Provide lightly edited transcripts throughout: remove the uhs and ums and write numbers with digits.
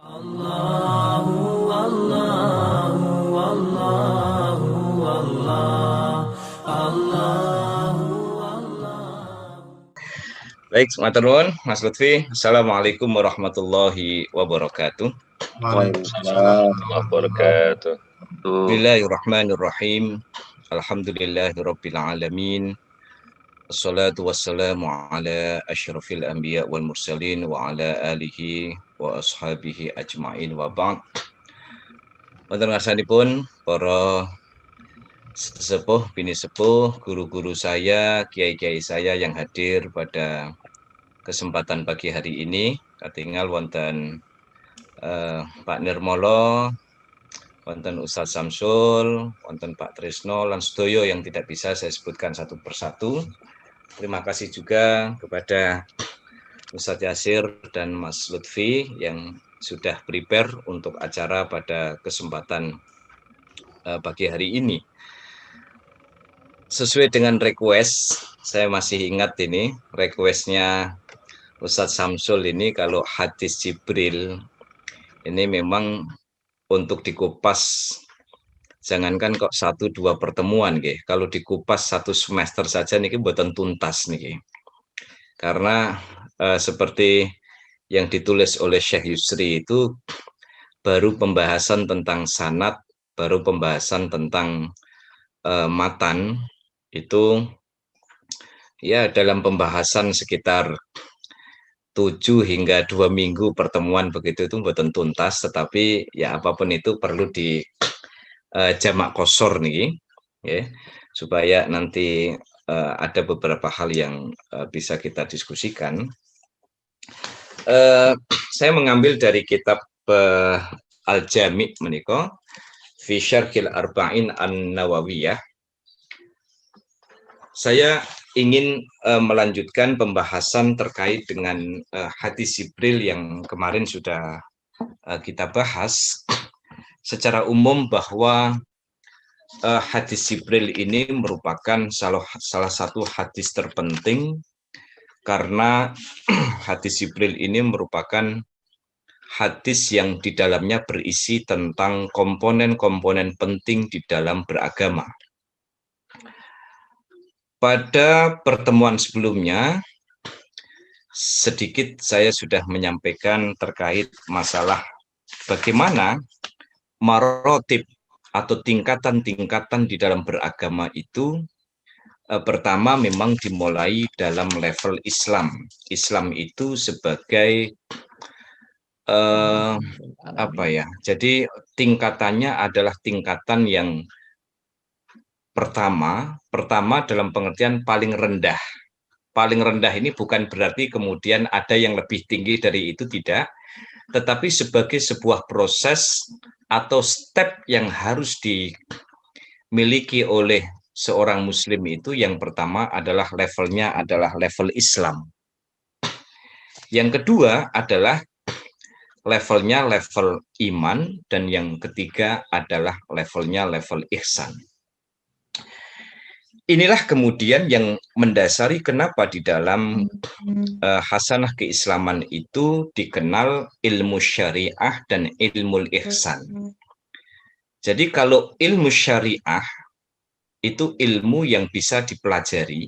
Allahu Allahu Allahu Allah Allahu Allah. Baik, matur nuwun Mas Lutfi. Assalamualaikum warahmatullahi wabarakatuh. Waalaikumsalam warahmatullahi wabarakatuh. Bismillahirrahmanirrahim. Alhamdulillahirabbil alamin. Wassalatu wassalamu ala asyrafil anbiya wal mursalin wa ala alihi wa ashabihi ajmain wa ba'd. Wonten ngarsanipun para sesepuh, bini sepuh, guru-guru saya, kiai-kiai saya yang hadir pada kesempatan pagi hari ini, katingal wonten Pak Nirmolo, wonten Ustadz Samsul, wonten Pak Trisno, lan sedoyo yang tidak bisa saya sebutkan satu persatu. Terima kasih juga kepada Ustadz Yasir dan Mas Lutfi yang sudah prepare untuk acara pada kesempatan pagi hari ini. Sesuai dengan request, saya masih ingat ini requestnya Ustadz Samsul ini, kalau hadis Jibril ini memang untuk dikupas, jangankan kok 1-2 pertemuan nggih, kalau dikupas 1 semester saja niki mboten tuntas niki. Karena seperti yang ditulis oleh Syekh Yusri itu baru pembahasan tentang sanad, baru pembahasan tentang matan itu ya dalam pembahasan sekitar 7 hingga 2 minggu pertemuan begitu, itu mboten tuntas, tetapi ya apapun itu perlu di jamak kosor nih, ya, supaya nanti ada beberapa hal yang bisa kita diskusikan. Saya mengambil dari kitab Al-Jami' menika fi Syarhil Arba'in An-Nawawiyah. Saya ingin melanjutkan pembahasan terkait dengan hadis Jibril yang kemarin sudah kita bahas. Secara umum bahwa hadis Jibril ini merupakan salah satu hadis terpenting, karena hadis Jibril ini merupakan hadis yang di dalamnya berisi tentang komponen-komponen penting di dalam beragama. Pada pertemuan sebelumnya, sedikit saya sudah menyampaikan terkait masalah bagaimana marotib atau tingkatan-tingkatan di dalam beragama itu. Pertama memang dimulai dalam level Islam. Islam itu sebagai jadi tingkatannya adalah tingkatan yang pertama dalam pengertian paling rendah. Paling rendah ini bukan berarti kemudian ada yang lebih tinggi dari itu, tidak, tetapi sebagai sebuah proses atau step yang harus dimiliki oleh seorang muslim itu. Yang pertama adalah levelnya adalah level Islam. Yang kedua adalah levelnya level iman, dan yang ketiga adalah levelnya level ihsan. Inilah kemudian yang mendasari kenapa di dalam hasanah keislaman itu dikenal ilmu syariah dan ilmu ihsan. Jadi kalau ilmu syariah itu ilmu yang bisa dipelajari,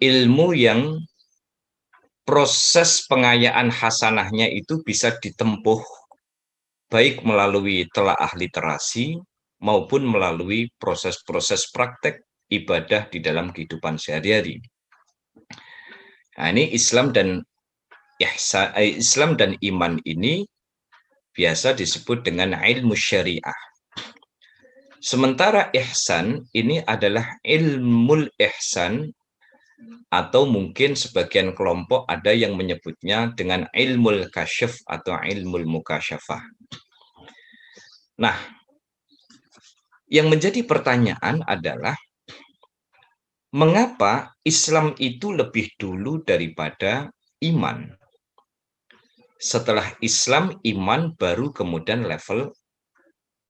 ilmu yang proses pengayaan hasanahnya itu bisa ditempuh baik melalui telaah literasi maupun melalui proses-proses praktek ibadah di dalam kehidupan sehari-hari. Nah, ini Islam dan iman ini biasa disebut dengan ilmu syariah. Sementara ihsan ini adalah ilmu ihsan, atau mungkin sebagian kelompok ada yang menyebutnya dengan ilmu kasyaf atau ilmu mukasyafah. Nah, yang menjadi pertanyaan adalah mengapa Islam itu lebih dulu daripada iman? Setelah Islam, iman, baru kemudian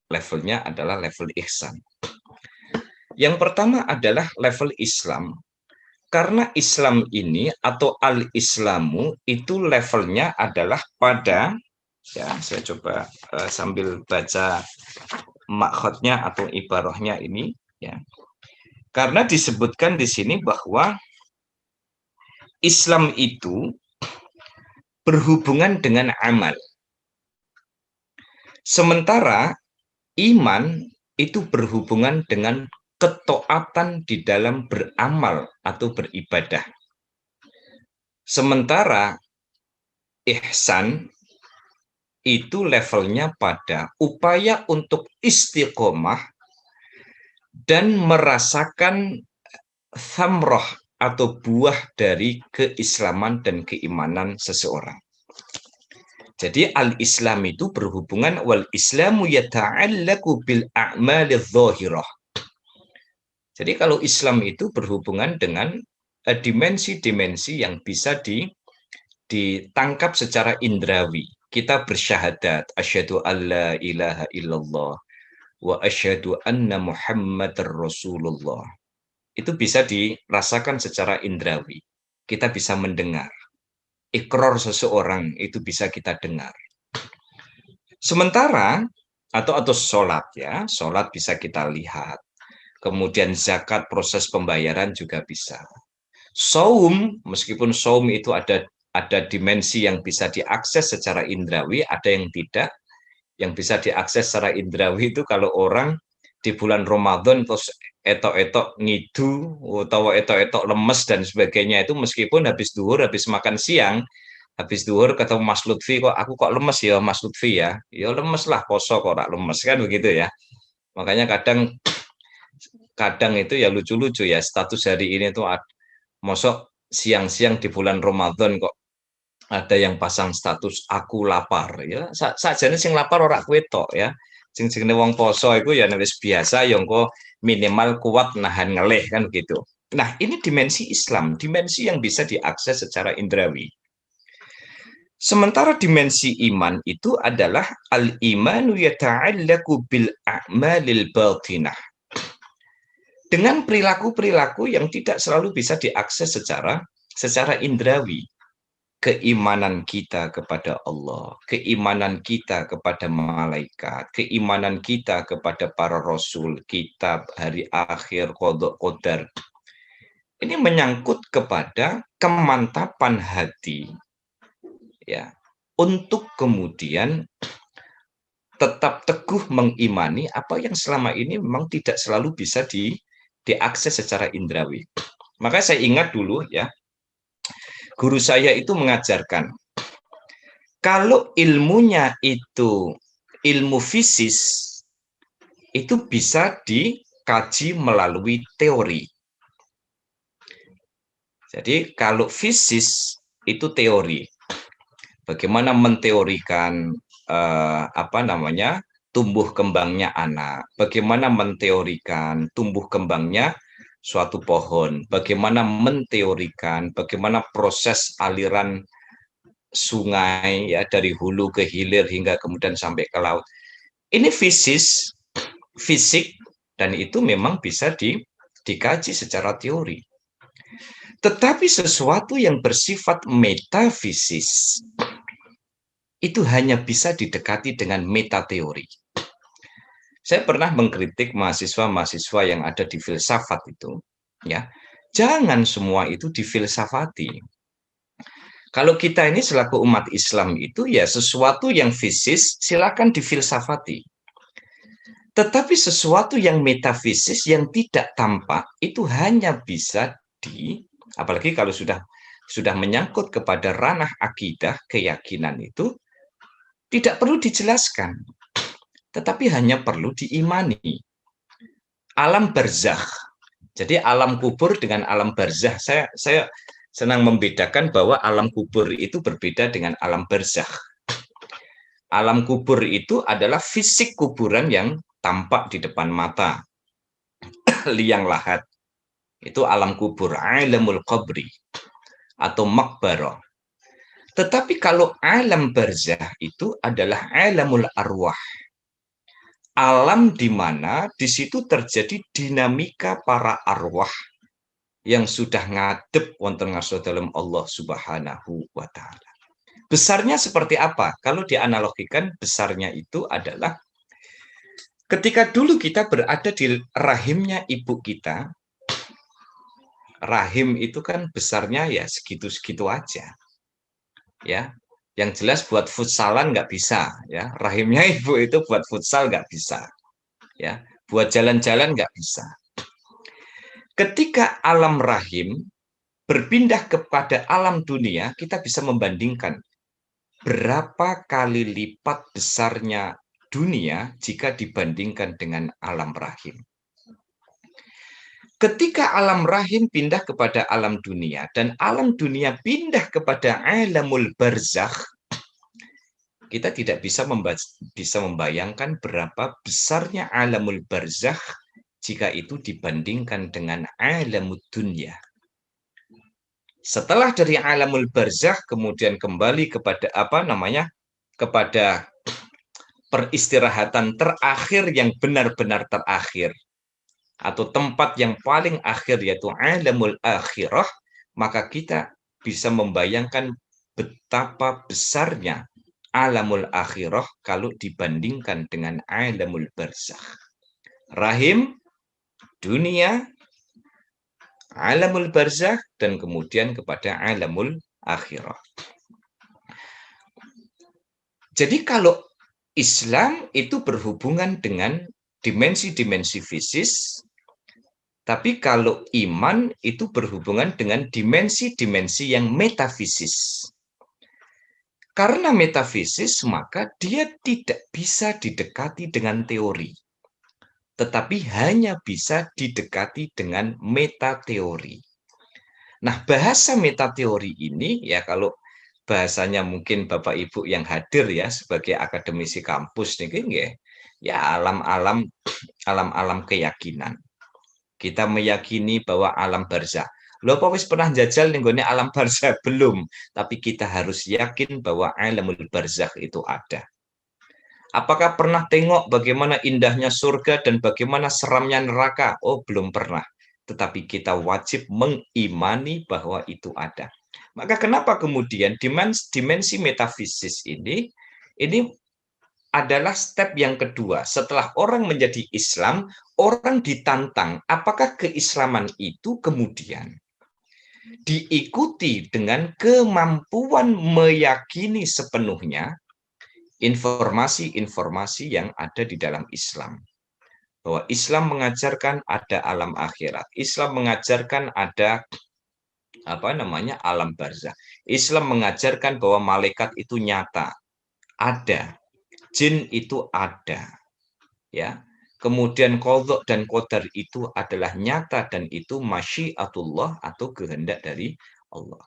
levelnya adalah level ihsan. Yang pertama adalah level Islam, karena Islam ini atau al-Islamu itu levelnya adalah pada Ya, saya coba sambil baca makhotnya atau ibarahnya ini, ya. Karena disebutkan di sini bahwa Islam itu berhubungan dengan amal. Sementara iman itu berhubungan dengan ketaatan di dalam beramal atau beribadah. Sementara ihsan itu levelnya pada upaya untuk istiqomah dan merasakan thamroh atau buah dari keislaman dan keimanan seseorang. Jadi al-Islam itu berhubungan wal Islamu yata'allaku bil a'malidh dhahirah. Jadi kalau Islam itu berhubungan dengan dimensi-dimensi yang bisa ditangkap secara indrawi. Kita bersyahadat asyhadu alla ilaha illallah wa asyhadu anna muhammadar rasulullah. Itu bisa dirasakan secara indrawi. Kita bisa mendengar. Iqrar seseorang itu bisa kita dengar. Sementara atau sholat ya, sholat bisa kita lihat. Kemudian zakat proses pembayaran juga bisa. Saum, meskipun saum itu ada dimensi yang bisa diakses secara indrawi, ada yang tidak. Yang bisa diakses secara indrawi itu kalau orang di bulan Ramadan terus etok-etok ngidu atau etok-etok lemes dan sebagainya itu meskipun habis duhur, habis makan siang, habis duhur ketemu Mas Lutfi kok aku kok lemes ya Mas Lutfi ya. Ya lemes lah poso kok lemes kan begitu ya. Makanya kadang itu ya lucu-lucu ya status hari ini tuh mosok siang-siang di bulan Ramadan kok ada yang pasang status aku lapar ya sajane sing lapar ora kowe tok ya sing jenenge wong poso iku ya wis biasa ya engko minimal kuat nahan ngelih kan gitu. Nah, ini dimensi Islam, dimensi yang bisa diakses secara indrawi. Sementara dimensi iman itu adalah al-imanu yata'allaku bil a'malil batinah. Dengan perilaku-perilaku yang tidak selalu bisa diakses secara indrawi. Keimanan kita kepada Allah, keimanan kita kepada malaikat, keimanan kita kepada para rasul, kitab, hari akhir, qadha qadar. Ini menyangkut kepada kemantapan hati ya, untuk kemudian tetap teguh mengimani apa yang selama ini memang tidak selalu bisa diakses secara indrawi. Maka saya ingat dulu ya, guru saya itu mengajarkan, kalau ilmunya itu ilmu fisis, itu bisa dikaji melalui teori. Jadi kalau fisis itu teori, bagaimana menteorikan tumbuh kembangnya anak, bagaimana menteorikan tumbuh kembangnya suatu pohon, bagaimana menteorikan bagaimana proses aliran sungai ya dari hulu ke hilir hingga kemudian sampai ke laut. Ini fisik dan itu memang bisa dikaji secara teori. Tetapi sesuatu yang bersifat metafisis itu hanya bisa didekati dengan metateori. Saya pernah mengkritik mahasiswa-mahasiswa yang ada di filsafat itu, ya. Jangan semua itu difilsafati. Kalau kita ini selaku umat Islam itu ya sesuatu yang fisis silakan difilsafati. Tetapi sesuatu yang metafisis yang tidak tampak itu hanya bisa apalagi kalau sudah menyangkut kepada ranah akidah, keyakinan itu tidak perlu dijelaskan. Tetapi hanya perlu diimani. Alam barzakh. Jadi alam kubur dengan alam barzakh. Saya senang membedakan bahwa alam kubur itu berbeda dengan alam barzakh. Alam kubur itu adalah fisik kuburan yang tampak di depan mata. Liang lahat. Itu alam kubur, alamul qabri atau makbarah. Tetapi kalau alam barzakh itu adalah alamul arwah. Alam di mana di situ terjadi dinamika para arwah yang sudah ngadep wonten ngarsa dalam Allah Subhanahu wa taala. Besarnya seperti apa? Kalau dianalogikan, besarnya itu adalah ketika dulu kita berada di rahimnya ibu kita, rahim itu kan besarnya ya segitu-segitu aja. Ya, yang jelas buat futsalan nggak bisa. Ya, rahimnya ibu itu buat futsal nggak bisa. Ya, buat jalan-jalan nggak bisa. Ketika alam rahim berpindah kepada alam dunia, kita bisa membandingkan berapa kali lipat besarnya dunia jika dibandingkan dengan alam rahim. Ketika alam rahim pindah kepada alam dunia dan alam dunia pindah kepada alamul barzakh, kita tidak bisa membayangkan berapa besarnya alamul barzakh jika itu dibandingkan dengan alamud dunia. Setelah dari alamul barzakh kemudian kembali kepada kepada peristirahatan terakhir yang benar-benar terakhir atau tempat yang paling akhir yaitu alamul akhirah, maka kita bisa membayangkan betapa besarnya alamul akhirah kalau dibandingkan dengan alamul barzakh. Rahim, dunia, alamul barzakh, dan kemudian kepada alamul akhirah. Jadi kalau Islam itu berhubungan dengan dimensi-dimensi fisis, tapi kalau iman itu berhubungan dengan dimensi-dimensi yang metafisis. Karena metafisis, maka dia tidak bisa didekati dengan teori, tetapi hanya bisa didekati dengan metateori. Nah, bahasa metateori ini, ya kalau bahasanya mungkin Bapak Ibu yang hadir ya sebagai akademisi kampus nih, ya alam-alam keyakinan. Kita meyakini bahwa alam barzakh. Loh, Pak wis pernah jajal nih alam barzakh belum? Tapi kita harus yakin bahwa alamul barzakh itu ada. Apakah pernah tengok bagaimana indahnya surga dan bagaimana seramnya neraka? Oh, belum pernah. Tetapi kita wajib mengimani bahwa itu ada. Maka kenapa kemudian dimensi metafisis ini adalah step yang kedua. Setelah orang menjadi Islam, orang ditantang apakah keislaman itu kemudian diikuti dengan kemampuan meyakini sepenuhnya informasi-informasi yang ada di dalam Islam. Bahwa Islam mengajarkan ada alam akhirat. Islam mengajarkan ada alam barzakh. Islam mengajarkan bahwa malaikat itu nyata, ada. Jin itu ada. Ya. Kemudian qadha dan qadar itu adalah nyata dan itu masyiatullah atau kehendak dari Allah.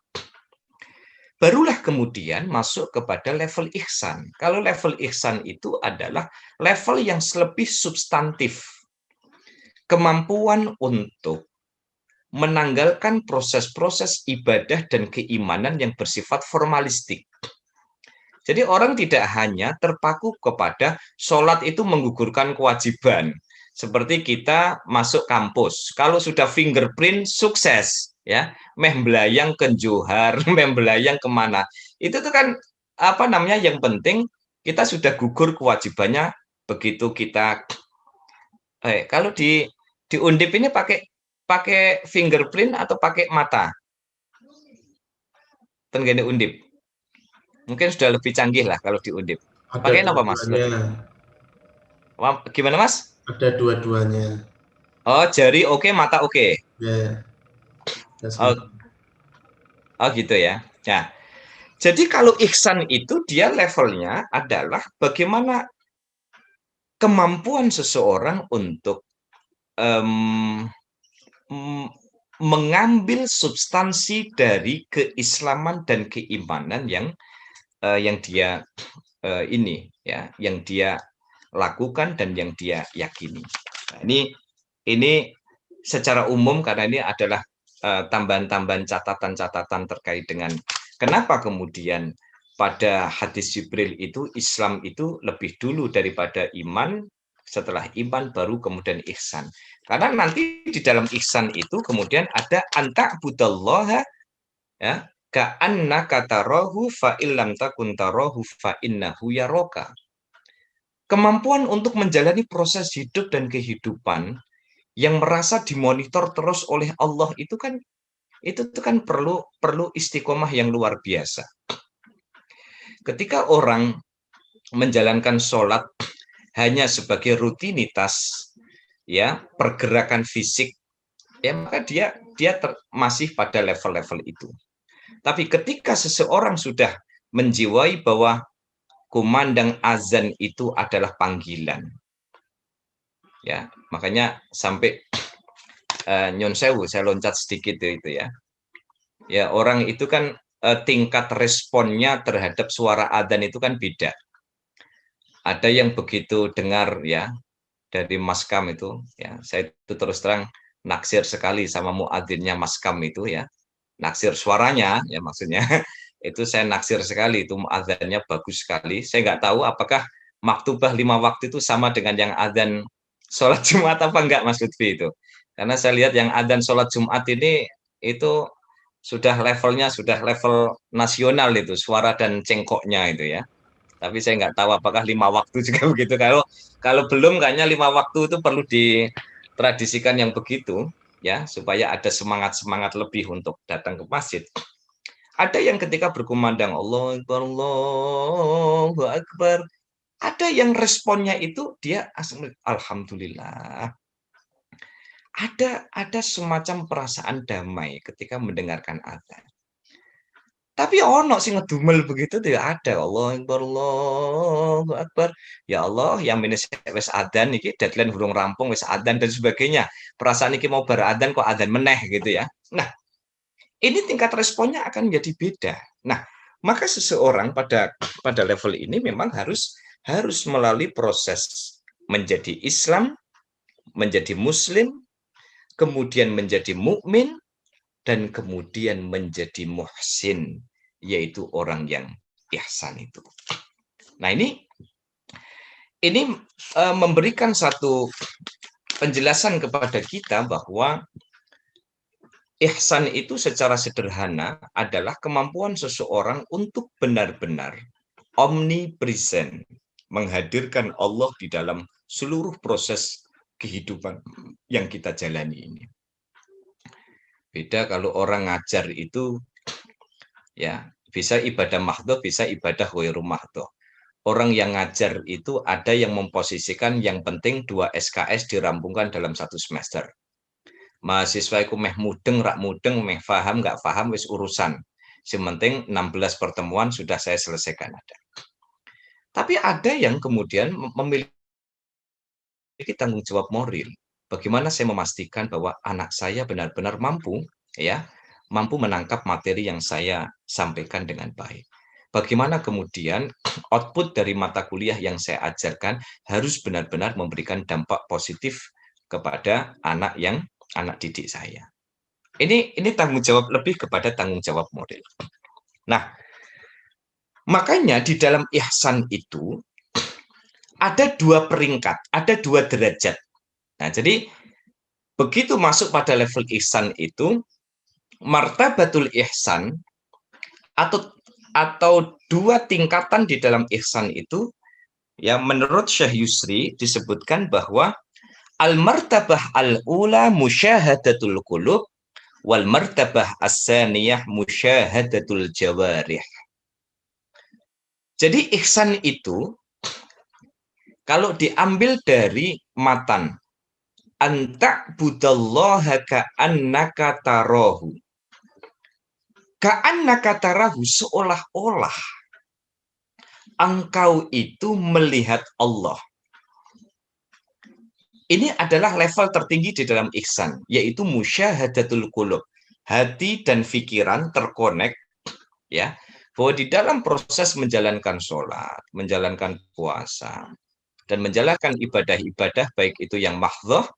Barulah kemudian masuk kepada level ihsan. Kalau level ihsan itu adalah level yang lebih substantif. Kemampuan untuk menanggalkan proses-proses ibadah dan keimanan yang bersifat formalistik. Jadi orang tidak hanya terpaku kepada sholat itu menggugurkan kewajiban. Seperti kita masuk kampus, kalau sudah fingerprint sukses, ya, meh belayang ke Johar, meh belayang kemana. Itu tuh kan yang penting kita sudah gugur kewajibannya begitu kita. Kalau di Undip ini pakai fingerprint atau pakai mata? Tenggene Undip. Mungkin sudah lebih canggih lah kalau di Undip. Pakai apa Mas? Gimana Mas? Ada dua-duanya. Oh, jari oke, mata oke. Ya. Oh gitu ya. Nah, jadi kalau ihsan itu dia levelnya adalah bagaimana kemampuan seseorang untuk mengambil substansi dari keislaman dan keimanan yang dia yang dia lakukan dan yang dia yakini. Nah, ini secara umum karena ini adalah tambahan-tambahan catatan-catatan terkait dengan kenapa kemudian pada hadis Jibril itu Islam itu lebih dulu daripada iman, setelah iman baru kemudian ihsan. Karena nanti di dalam ihsan itu kemudian ada anta budallaha, ya, ka'annaka tarahu fa illam takun tarahu fa innahu yaraka. Kemampuan untuk menjalani proses hidup dan kehidupan yang merasa dimonitor terus oleh Allah itu kan perlu istiqomah yang luar biasa. Ketika orang menjalankan sholat hanya sebagai rutinitas, ya pergerakan fisik, ya maka dia masih pada level-level itu. Tapi ketika seseorang sudah menjiwai bahwa kumandang azan itu adalah panggilan, ya makanya sampai nyon sewu, saya loncat sedikit itu ya. Ya orang itu kan tingkat responnya terhadap suara adzan itu kan beda. Ada yang begitu dengar ya dari Maskam itu, ya saya itu terus terang naksir sekali sama muadzinnya Maskam itu ya, naksir suaranya ya maksudnya itu saya naksir sekali, itu adzannya bagus sekali. Saya nggak tahu apakah maktubah 5 waktu itu sama dengan yang adzan sholat Jumat apa enggak Mas Lutfi itu. Karena saya lihat yang adzan sholat Jumat ini itu sudah levelnya sudah level nasional itu, suara dan cengkoknya itu ya. Tapi saya nggak tahu apakah 5 waktu juga begitu. Kalau belum kayaknya 5 waktu itu perlu ditradisikan yang begitu ya, supaya ada semangat lebih untuk datang ke masjid. Ada yang ketika berkumandang Allahu Akbar, Allahu Akbar, ada yang responnya itu dia alhamdulillah. Ada semacam perasaan damai ketika mendengarkan adzan. Tapi ono sing ngedumel begitu tidak ada. Allahu Akbar, Allahu Akbar. Ya Allah, yang ini wis adzan iki deadline burung rampung wis adzan dan sebagainya. Perasaan iki mau beradzan kok adzan meneh gitu ya. Nah, ini tingkat responnya akan menjadi beda. Nah, maka seseorang pada level ini memang harus melalui proses menjadi Islam, menjadi Muslim, kemudian menjadi mukmin, dan kemudian menjadi muhsin, yaitu orang yang ihsan itu. Nah, ini memberikan satu penjelasan kepada kita bahwa ihsan itu secara sederhana adalah kemampuan seseorang untuk benar-benar omnipresent, menghadirkan Allah di dalam seluruh proses kehidupan yang kita jalani ini. Beda kalau orang ngajar itu ya bisa ibadah mahdhah, bisa ibadah ghairu mahdhah. Orang yang ngajar itu ada yang memposisikan yang penting 2 SKS dirampungkan dalam 1 semester. Mahasiswa itu meh mudeng, rak mudeng, meh paham, nggak paham, wis urusan. Sementing 16 pertemuan sudah saya selesaikan ada. Tapi ada yang kemudian memiliki tanggung jawab moral. Bagaimana saya memastikan bahwa anak saya benar-benar mampu menangkap materi yang saya sampaikan dengan baik. Bagaimana kemudian output dari mata kuliah yang saya ajarkan harus benar-benar memberikan dampak positif kepada anak didik saya. Ini tanggung jawab lebih kepada tanggung jawab moral. Nah, makanya di dalam ihsan itu ada 2 peringkat, ada 2 derajat. Nah, jadi begitu masuk pada level ihsan itu, martabatul ihsan atau 2 tingkatan di dalam ihsan itu, ya menurut Syekh Yusri disebutkan bahwa al-martabah al-ula musyahadatul qulub wal martabah as-saniyah musyahadatul jawarih. Jadi ihsan itu kalau diambil dari matan anta budallaha ka'annaka tarahu. Ka'annaka tarahu seolah-olah engkau itu melihat Allah. Ini adalah level tertinggi di dalam ihsan, yaitu musyahadatul qulub. Hati dan pikiran terkonek ya, bahwa di dalam proses menjalankan sholat, menjalankan puasa, dan menjalankan ibadah-ibadah baik itu yang mahdhah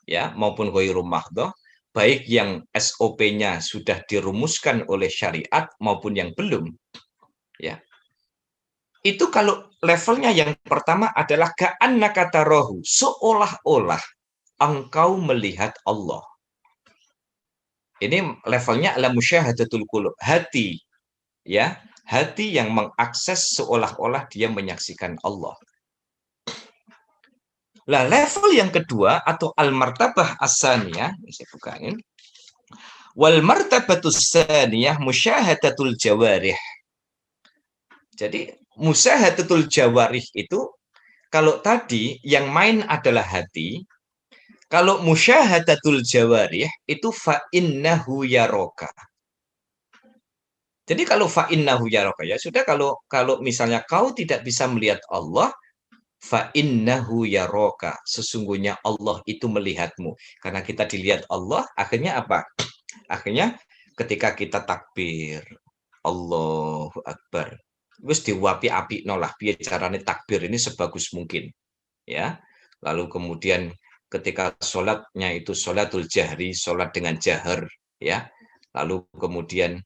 ya maupun ghairu mahdhah, baik yang SOP-nya sudah dirumuskan oleh syariat maupun yang belum ya. Itu kalau levelnya yang pertama adalah ka'annaka tarahu, seolah-olah engkau melihat Allah. Ini levelnya adalah musyahadatul qulub, hati, ya, hati yang mengakses seolah-olah dia menyaksikan Allah. Lah level yang kedua atau al-martabah as-saniyah, saya bukain. Wal martabatus saniyah musyahadatul jawarih. Jadi musyahadatul jawarih itu kalau tadi yang main adalah hati, kalau musyahadatul jawarih itu fa innahu yaroka. Jadi kalau fa innahu yaroka, ya sudah, kalau misalnya kau tidak bisa melihat Allah, fa innahu yaroka, sesungguhnya Allah itu melihatmu. Karena kita dilihat Allah, akhirnya apa? Akhirnya ketika kita takbir, Allahu Akbar, wis diwapi-api nolah piye carane takbir ini sebagus mungkin, ya. Lalu kemudian ketika sholatnya itu sholatul jahri, sholat dengan jahar, ya. Lalu kemudian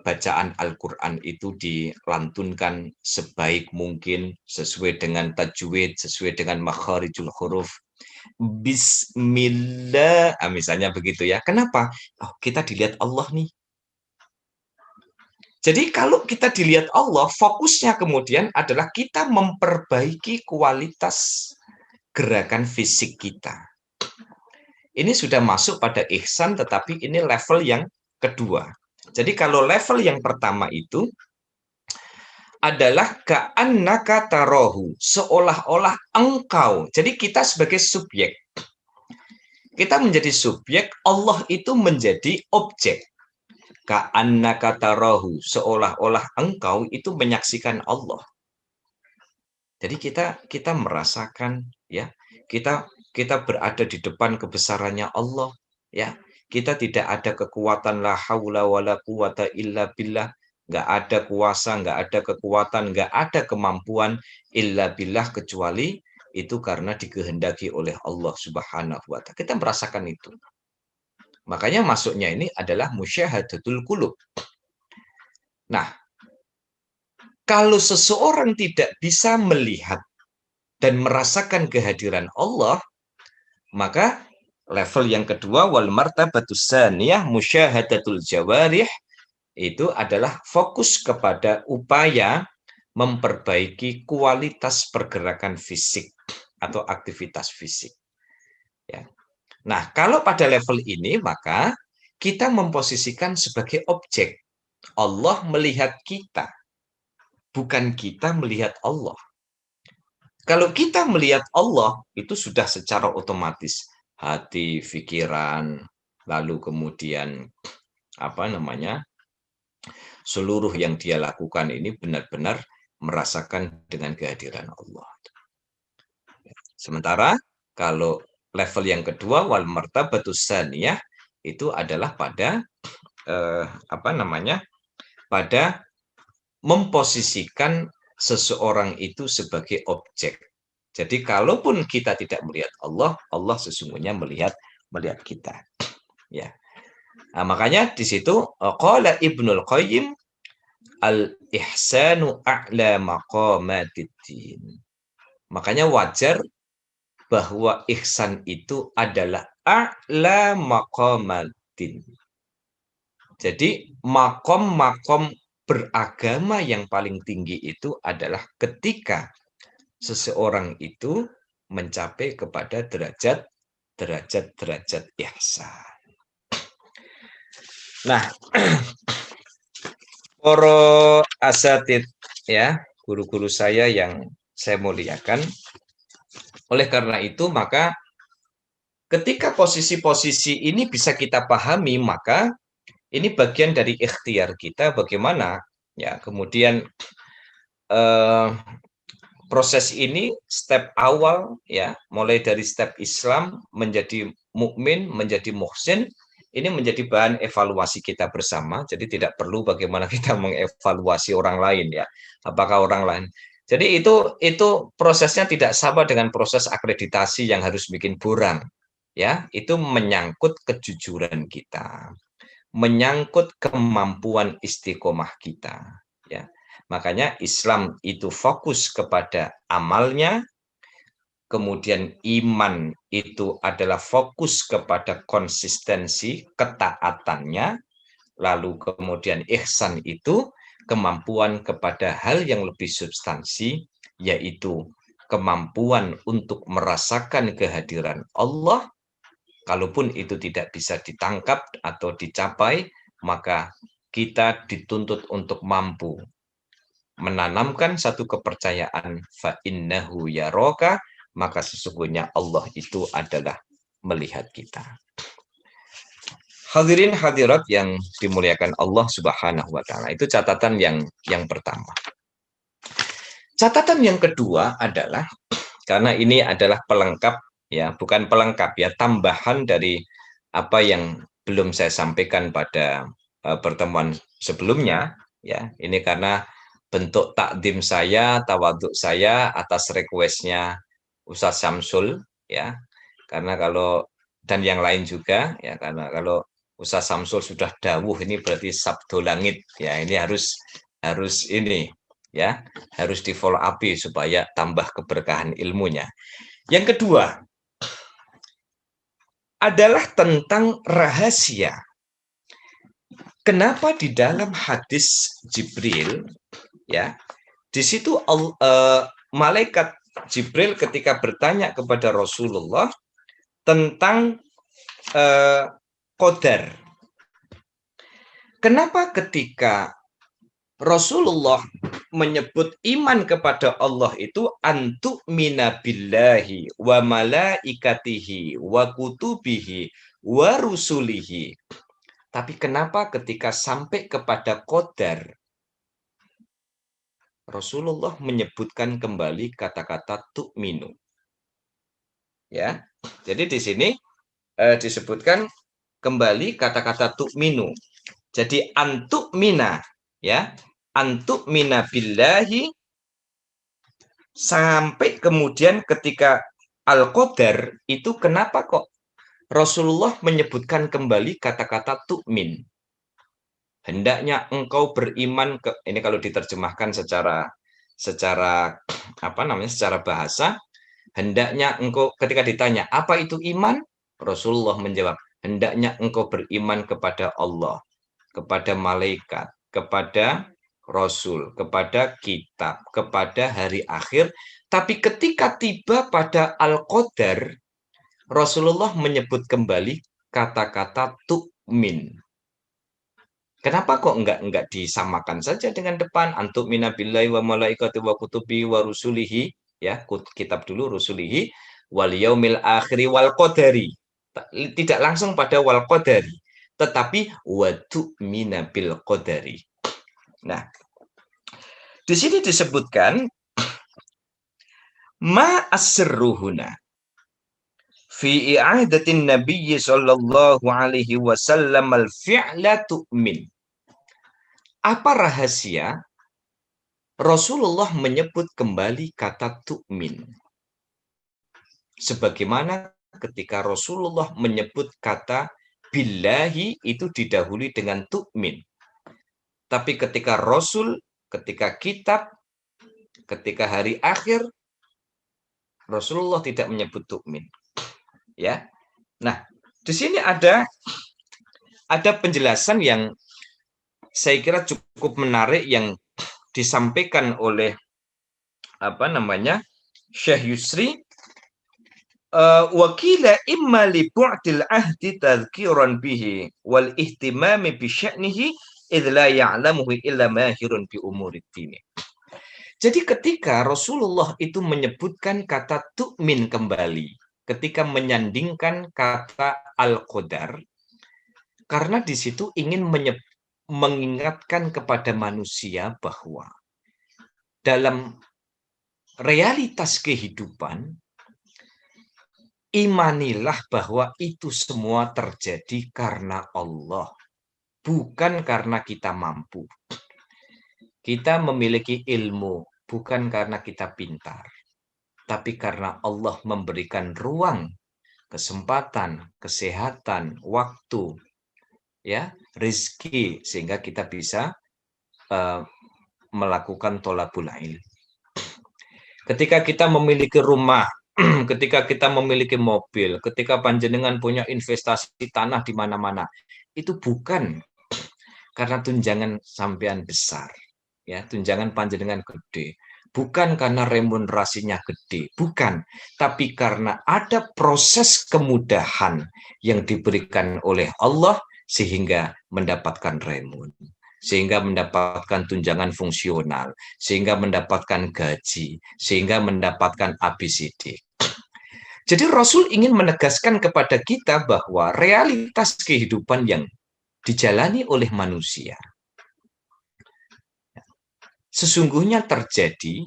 bacaan Al-Quran itu dilantunkan sebaik mungkin sesuai dengan tajwid, sesuai dengan makharijul huruf. Bismillah, misalnya begitu ya. Kenapa? Oh, kita dilihat Allah nih. Jadi kalau kita dilihat Allah, fokusnya kemudian adalah kita memperbaiki kualitas gerakan fisik kita. Ini sudah masuk pada ihsan, tetapi ini level yang kedua. Jadi kalau level yang pertama itu adalah ka'annaka tarohu, seolah-olah engkau. Jadi kita sebagai subjek, kita menjadi subjek, Allah itu menjadi objek. Ka'annaka tarohu, seolah-olah engkau itu menyaksikan Allah. Jadi kita merasakan, ya, kita berada di depan kebesarannya Allah, ya. Kita tidak ada kekuatan, la haula wala quwata illa billah, nggak ada kuasa, nggak ada kekuatan, nggak ada kemampuan illa billah, kecuali itu karena dikehendaki oleh Allah Subhanahu wa Ta'ala. Kita merasakan itu. Makanya masuknya ini adalah musyahadatul qulub. Nah, kalau seseorang tidak bisa melihat dan merasakan kehadiran Allah, maka level yang kedua, wal martabatus saniyah musyahadatul jawarih, itu adalah fokus kepada upaya memperbaiki kualitas pergerakan fisik atau aktivitas fisik. Ya. Nah, kalau pada level ini, maka kita memposisikan sebagai objek. Allah melihat kita, bukan kita melihat Allah. Kalau kita melihat Allah, itu sudah secara otomatis hati, pikiran, lalu kemudian seluruh yang dia lakukan ini benar-benar merasakan dengan kehadiran Allah. Sementara kalau level yang kedua, wal martabatus saniyah, itu adalah pada pada memposisikan seseorang itu sebagai objek. Jadi kalaupun kita tidak melihat Allah, Allah sesungguhnya melihat kita. Ya. Nah, makanya di situ qala Ibnul Qayyim, al-ihsanu a'la maqamatiddin. Makanya wajar bahwa ihsan itu adalah a'la maqamatin. Jadi makom-makom beragama yang paling tinggi itu adalah ketika seseorang itu mencapai kepada derajat ihsan. Nah, para asatid, ya, guru-guru saya yang saya muliakan, oleh karena itu maka ketika posisi-posisi ini bisa kita pahami, maka ini bagian dari ikhtiar kita bagaimana, ya, kemudian proses ini step awal, ya, mulai dari step Islam menjadi mukmin, menjadi muhsin, ini menjadi bahan evaluasi kita bersama. Jadi tidak perlu bagaimana kita mengevaluasi orang lain, ya, apakah orang lain. Jadi itu prosesnya tidak sama dengan proses akreditasi yang harus bikin buram, ya. Itu menyangkut kejujuran kita, menyangkut kemampuan istiqomah kita, ya. Makanya Islam itu fokus kepada amalnya, kemudian iman itu adalah fokus kepada konsistensi ketaatannya, lalu kemudian ihsan itu kemampuan kepada hal yang lebih substansi, yaitu kemampuan untuk merasakan kehadiran Allah. Kalaupun itu tidak bisa ditangkap atau dicapai, maka kita dituntut untuk mampu menanamkan satu kepercayaan fa innahu yaraka, maka sesungguhnya Allah itu adalah melihat kita. Hadirin hadirat yang dimuliakan Allah Subhanahu wa taala. Itu catatan yang pertama. Catatan yang kedua adalah, karena ini adalah pelengkap ya, bukan pelengkap ya, tambahan dari apa yang belum saya sampaikan pada pertemuan sebelumnya ya. Ini karena bentuk takdim saya, tawaduk saya atas requestnya Ustaz Samsul ya. Karena kalau dan yang lain juga ya, karena kalau Ustaz Samsul sudah dawuh ini berarti sabdo langit ya, ini harus ini ya, harus di follow up supaya tambah keberkahan ilmunya. Yang kedua adalah tentang rahasia. Kenapa di dalam hadis Jibril ya, di situ malaikat Jibril ketika bertanya kepada Rasulullah tentang qadar. Kenapa ketika Rasulullah menyebut iman kepada Allah itu antu minabillahi wa malaikatihi wa kutubihi wa rusulihi. Tapi kenapa ketika sampai kepada qadar Rasulullah menyebutkan kembali kata-kata tu'minu. Ya. Jadi di sini disebutkan kembali kata-kata tu'minu. Jadi antuk mina ya, antuk mina billahi, sampai kemudian ketika al-qadar itu kenapa kok Rasulullah menyebutkan kembali kata-kata tu'min. Hendaknya engkau beriman ke, ini kalau diterjemahkan secara apa namanya, secara bahasa, hendaknya engkau ketika ditanya apa itu iman, Rasulullah menjawab, hendaknya engkau beriman kepada Allah, kepada malaikat, kepada Rasul, kepada kitab, kepada hari akhir. Tapi ketika tiba pada Al-Qadar, Rasulullah menyebut kembali kata-kata tu'min. Kenapa kok enggak disamakan saja dengan depan antuk minabillahi wa malaikati wa kutubi wa rusulihi ya, kitab dulu rusulihi wal yaumil akhiri wal qadari. Tidak langsung pada wal qadari, tetapi wa tu'mina bil qadari. Nah, di sini disebutkan ma asruhuna fi i'adatin nabiyyi sallallahu alaihi wasallam al-fi'la tu'min. Apa rahasia Rasulullah menyebut kembali kata tu'min? Sebagaimana ketika Rasulullah menyebut kata billahi itu didahului dengan tu'min. Tapi ketika Rasul, ketika kitab, ketika hari akhir, Rasulullah tidak menyebut tu'min. Ya. Nah, di sini ada penjelasan yang saya kira cukup menarik yang disampaikan oleh apa namanya, Syekh Yusri. Wakila imma li bu'dil ahdi tadhkiran bihi wal ihtimami bi sya'nihi idh la ya'lamuhu illa mahirun bi umurid dini. Jadi ketika Rasulullah itu menyebutkan kata tu'min kembali, ketika menyandingkan kata al-qadar, karena di situ ingin mengingatkan kepada manusia bahwa dalam realitas kehidupan, imanilah bahwa itu semua terjadi karena Allah, bukan karena kita mampu. Kita memiliki ilmu bukan karena kita pintar, tapi karena Allah memberikan ruang, kesempatan, kesehatan, waktu, ya, rezeki, sehingga kita bisa melakukan tholabul ilm. Ketika kita memiliki rumah, ketika kita memiliki mobil, ketika panjenengan punya investasi tanah di mana-mana, itu bukan karena tunjangan sampean besar, ya, tunjangan panjenengan gede. Bukan karena remunerasinya gede, bukan, tapi karena ada proses kemudahan yang diberikan oleh Allah sehingga mendapatkan remun, sehingga mendapatkan tunjangan fungsional, sehingga mendapatkan gaji, sehingga mendapatkan ABCD. Jadi Rasul ingin menegaskan kepada kita bahwa realitas kehidupan yang dijalani oleh manusia sesungguhnya terjadi,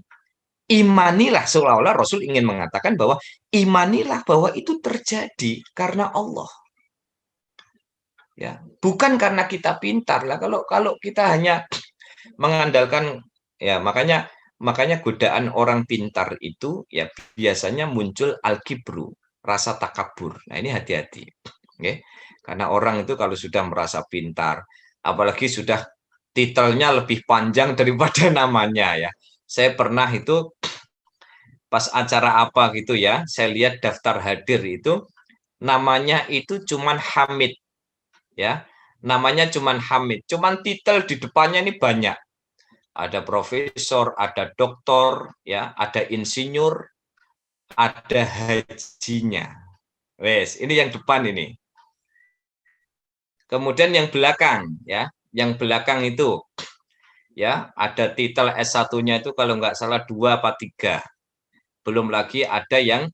imanilah, seolah-olah Rasul ingin mengatakan bahwa imanilah bahwa itu terjadi karena Allah. Ya, bukan karena kita pintar lah. Kalau kita hanya mengandalkan, ya, makanya godaan orang pintar itu ya biasanya muncul al-kibru, rasa takabur. Nah, ini hati-hati. Oke. Karena orang itu kalau sudah merasa pintar, apalagi sudah titelnya lebih panjang daripada namanya, ya. Saya pernah itu pas acara apa gitu, ya, saya lihat daftar hadir itu namanya itu cuman Hamid, ya. Namanya cuman Hamid, cuman titel di depannya ini banyak. Ada profesor, ada doktor, ya, ada insinyur, ada hajinya. Wes, ini yang depan ini. Kemudian yang belakang, ya, yang belakang itu, ya, ada titel S1-nya itu kalau nggak salah 2 apa 3. Belum lagi ada yang,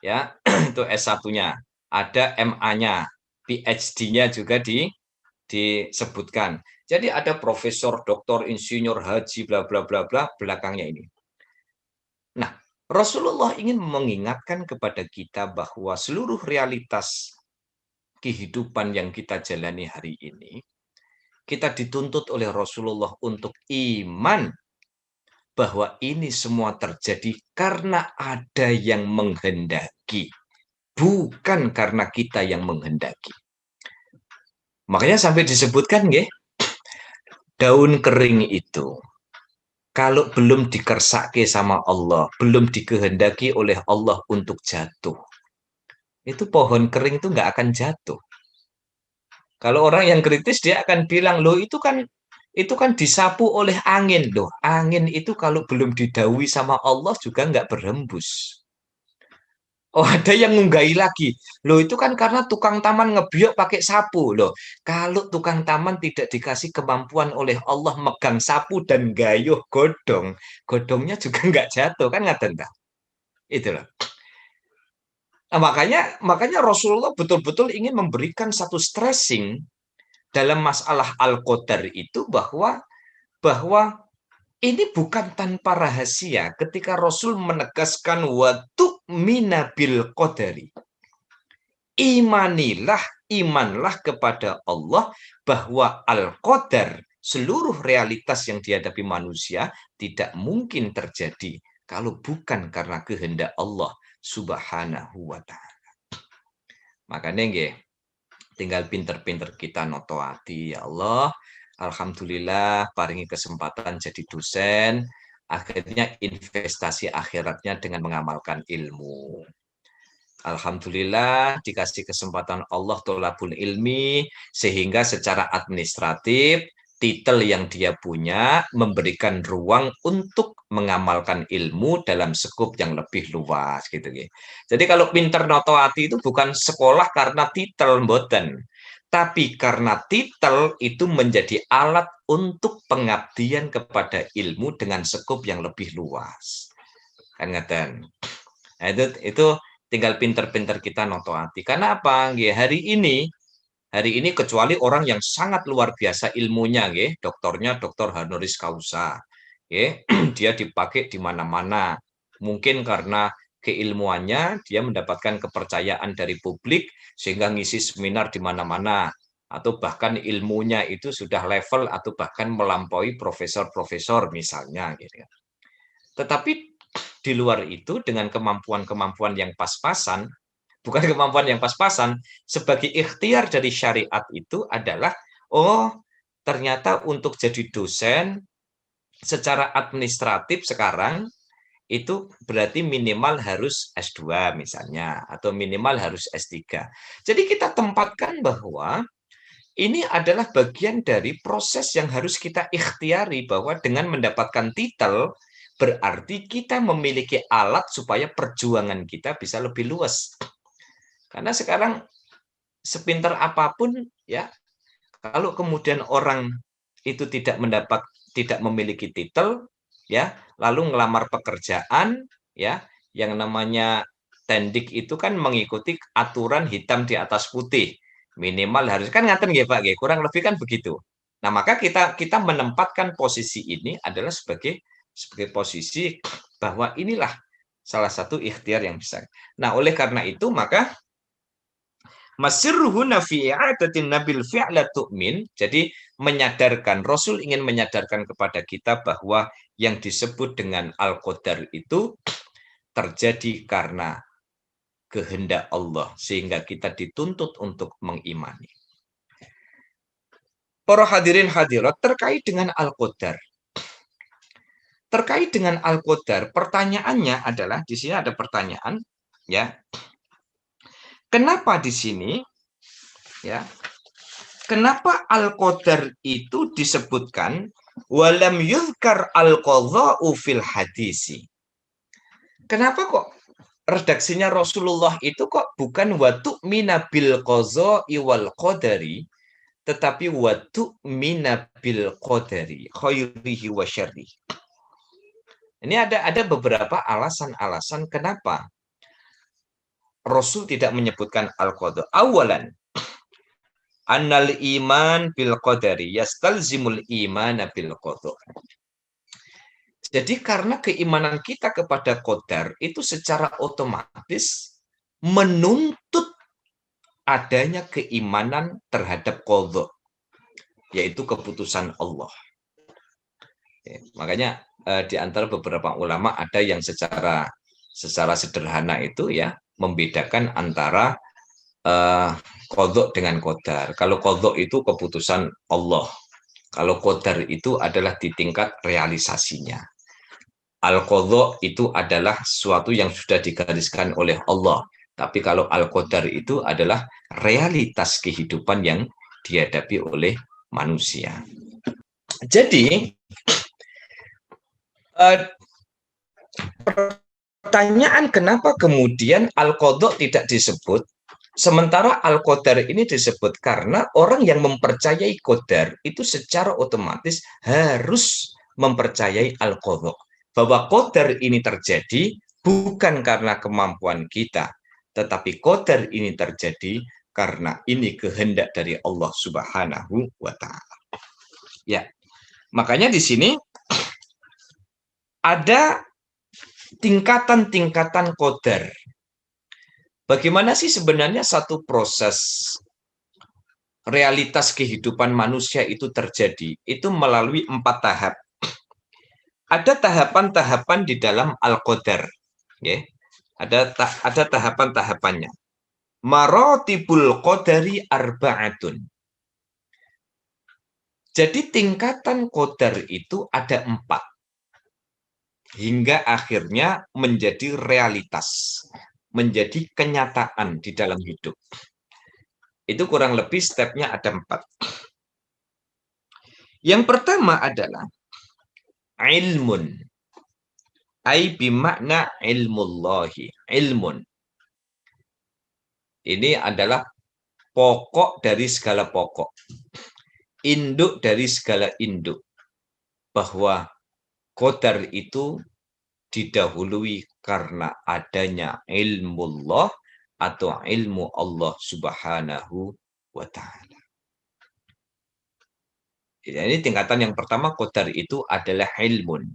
ya, itu S1-nya, ada MA-nya, PhD-nya juga disebutkan. Jadi ada profesor, doktor, insinyur, haji, bla bla bla bla belakangnya ini. Nah, Rasulullah ingin mengingatkan kepada kita bahwa seluruh realitas kehidupan yang kita jalani hari ini, kita dituntut oleh Rasulullah untuk iman bahwa ini semua terjadi karena ada yang menghendaki, bukan karena kita yang menghendaki. Makanya sampai disebutkan, nggih, daun kering itu kalau belum dikersake sama Allah, belum dikehendaki oleh Allah untuk jatuh, itu pohon kering itu nggak akan jatuh. Kalau orang yang kritis dia akan bilang, loh itu kan disapu oleh angin. Loh, angin itu kalau belum didhawuhi sama Allah juga nggak berhembus. Oh, ada yang ngunggahi lagi. Loh, itu kan karena tukang taman ngebiok pakai sapu. Loh, kalau tukang taman tidak dikasih kemampuan oleh Allah megang sapu dan gayuh godong, godongnya juga nggak jatuh, kan ngaten ta? Itu loh. Nah, makanya Rasulullah betul-betul ingin memberikan satu stressing dalam masalah al-qadar itu bahwa ini bukan tanpa rahasia ketika Rasul menegaskan waktu minabil qadari. Imanlah kepada Allah bahwa al-qadar, seluruh realitas yang dihadapi manusia tidak mungkin terjadi kalau bukan karena kehendak Allah Subhanahu wa taala. Makanya nggih, tinggal pinter-pinter kita noto ati, ya Allah. Alhamdulillah paringi kesempatan jadi dosen, akhirnya investasi akhiratnya dengan mengamalkan ilmu. Alhamdulillah dikasih kesempatan Allah tolabul ilmi, sehingga secara administratif titel yang dia punya memberikan ruang untuk mengamalkan ilmu dalam skup yang lebih luas gitu. Jadi kalau pinter noto ati itu bukan sekolah karena titel mboten, tapi karena titel itu menjadi alat untuk pengabdian kepada ilmu dengan skup yang lebih luas. Kan ngeten. Nah, itu tinggal pinter-pinter kita noto ati. Karena apa? Hari ini kecuali orang yang sangat luar biasa ilmunya, doktornya doktor honoris causa, dia dipakai di mana-mana. Mungkin karena keilmuannya dia mendapatkan kepercayaan dari publik sehingga ngisi seminar di mana-mana, atau bahkan ilmunya itu sudah level atau bahkan melampaui profesor-profesor misalnya, gitu. Tetapi di luar itu dengan kemampuan-kemampuan yang pas-pasan, bukan kemampuan yang pas-pasan, sebagai ikhtiar dari syariat itu adalah, oh ternyata untuk jadi dosen secara administratif sekarang itu berarti minimal harus S2 misalnya, atau minimal harus S3. Jadi kita tempatkan bahwa ini adalah bagian dari proses yang harus kita ikhtiari, bahwa dengan mendapatkan titel berarti kita memiliki alat supaya perjuangan kita bisa lebih luas. Karena sekarang sepintar apapun ya, kalau kemudian orang itu tidak memiliki titel ya, lalu ngelamar pekerjaan ya, yang namanya tendik itu kan mengikuti aturan hitam di atas putih. Minimal harus kan ngaten nggih Pak nggih, kurang lebih kan begitu. Nah, maka kita menempatkan posisi ini adalah sebagai posisi bahwa inilah salah satu ikhtiar yang bisa. Nah, oleh karena itu maka masirruhu nabi i'adatin nabil fi'la tu'min. Jadi menyadarkan, Rasul ingin menyadarkan kepada kita bahwa yang disebut dengan al-qadar itu terjadi karena kehendak Allah, sehingga kita dituntut untuk mengimani. Para hadirin hadirat, terkait dengan al-qadar. Terkait dengan al-qadar, pertanyaannya adalah, di sini ada pertanyaan ya. Kenapa di sini ya? Kenapa al-qadar itu disebutkan walam yuzkar al-qadha'u fil hadisi? Kenapa kok redaksinya Rasulullah itu kok bukan watu minabil qadha'i wal qadari, tetapi watu minabil qadari khairihi wa syarrihi. Ini ada beberapa alasan-alasan kenapa Rasul tidak menyebutkan al-qadha. Awalan, annal iman bil qadari yastalzimul iman bil qadha. Jadi karena keimanan kita kepada qadar itu secara otomatis menuntut adanya keimanan terhadap qadha, yaitu keputusan Allah. Ya, makanya di antara beberapa ulama ada yang secara sederhana itu ya membedakan antara qadha dengan qadar. Kalau qadha itu keputusan Allah. Kalau qadar itu adalah di tingkat realisasinya. Al-qadha itu adalah sesuatu yang sudah digariskan oleh Allah. Tapi kalau al-qadar itu adalah realitas kehidupan yang dihadapi oleh manusia. Jadi, pertanyaan kenapa kemudian al-qadha tidak disebut, sementara al-qadar ini disebut, karena orang yang mempercayai qadar itu secara otomatis harus mempercayai al-qadha. Bahwa qadar ini terjadi bukan karena kemampuan kita, tetapi qadar ini terjadi karena ini kehendak dari Allah Subhanahu wa taala. Ya. Makanya di sini ada tingkatan-tingkatan qadar. Bagaimana sih sebenarnya satu proses realitas kehidupan manusia itu terjadi? Itu melalui 4 tahap. Ada tahapan-tahapan di dalam al-qadar, ya. Ada tahapan-tahapannya. Maratibul qadari arba'atun. Jadi tingkatan qadar itu ada 4 hingga akhirnya menjadi realitas, menjadi kenyataan di dalam hidup. Itu kurang lebih stepnya ada 4. Yang pertama adalah ilmun. Ai bimakna ilmullahi. Ilmun. Ini adalah pokok dari segala pokok. Induk dari segala induk. Bahwa qadar itu didahului karena adanya ilmullah atau ilmu Allah Subhanahu wa ta'ala. Ini tingkatan yang pertama, qadar itu adalah ilmun.